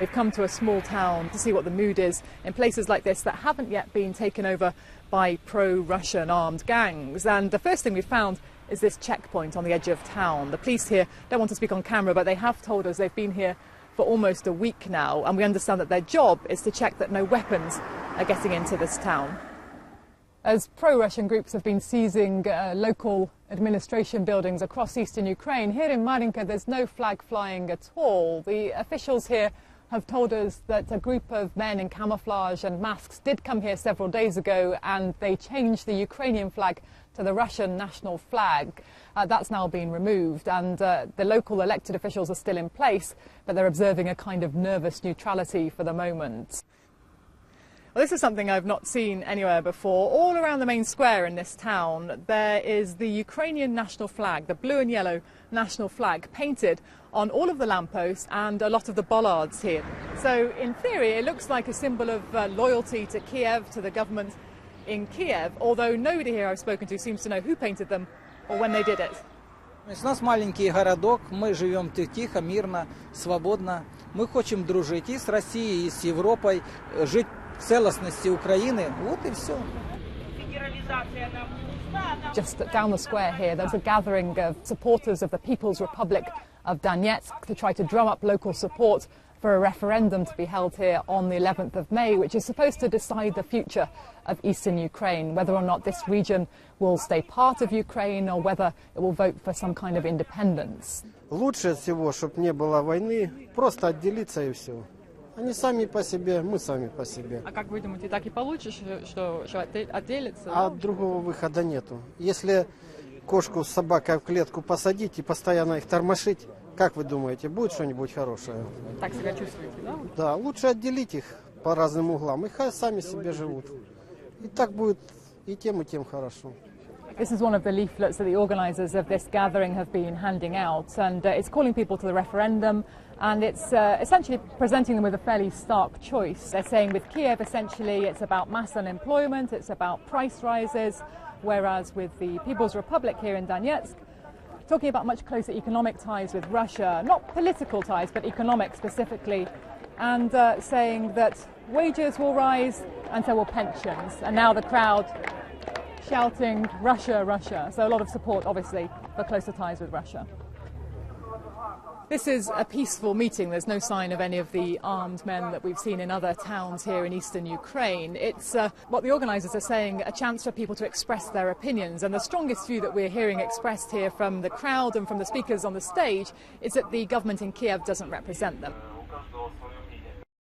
We've come to a small town to see what the mood is in places like this that haven't yet been taken over by pro-Russian armed gangs. And the first thing we found is this checkpoint on the edge of town. The police here don't want to speak on camera, but they have told us they've been here for almost a week now, and we understand that their job is to check that no weapons are getting into this town. As pro-Russian groups have been seizing local administration buildings across eastern Ukraine, here in Marinka there's no flag flying at all. The officials here have told us that a group of men in camouflage and masks did come here several days ago, and they changed the Ukrainian flag to the Russian national flag. That's now been removed, and the local elected officials are still in place, but they're observing a kind of nervous neutrality for the moment. Well, this is something I've not seen anywhere before. All around the main square in this town, there is the Ukrainian national flag, the blue and yellow national flag, painted on all of the lampposts and a lot of the bollards here. So, in theory, it looks like a symbol of loyalty to Kiev, to the government in Kiev, although nobody here I've spoken to seems to know who painted them or when they did it. У нас маленький городок, мы живем тихо, мирно, свободно. Мы хотим дружить и с Россией, и с Европой, жить в целостности Украины. Вот и все. Just down the square here, there's a gathering of supporters of the People's Republic of Donetsk to try to drum up local support for a referendum to be held here on the 11th of May, which is supposed to decide the future of eastern Ukraine, whether or not this region will stay part of Ukraine or whether it will vote for some kind of independence. Лучше всего, чтобы не было войны, просто отделиться и все. Они сами по себе, мы сами по себе. А как вы думаете, так и получится, что отделится? А другого выхода нету. Если кошку с собакой в клетку посадить и постоянно их тормошить, как вы думаете, будет что-нибудь хорошее? Так себя чувствуете, да? Да, лучше отделить их по разным углам, и хай сами себе живут. И так будет и тем хорошо. This is one of the leaflets that the organisers of this gathering have been handing out, and it's calling people to the referendum, and it's essentially presenting them with a fairly stark choice. They're saying with Kiev, essentially, it's about mass unemployment, it's about price rises, whereas with the People's Republic here in Donetsk, talking about much closer economic ties with Russia, not political ties, but economic specifically, and saying that wages will rise and so will pensions. And now the crowd shouting, Russia, Russia. So a lot of support, obviously, for closer ties with Russia. This is a peaceful meeting. There's no sign of any of the armed men that we've seen in other towns here in eastern Ukraine. It's what the organisers are saying, a chance for people to express their opinions. And the strongest view that we're hearing expressed here from the crowd and from the speakers on the stage is that the government in Kiev doesn't represent them.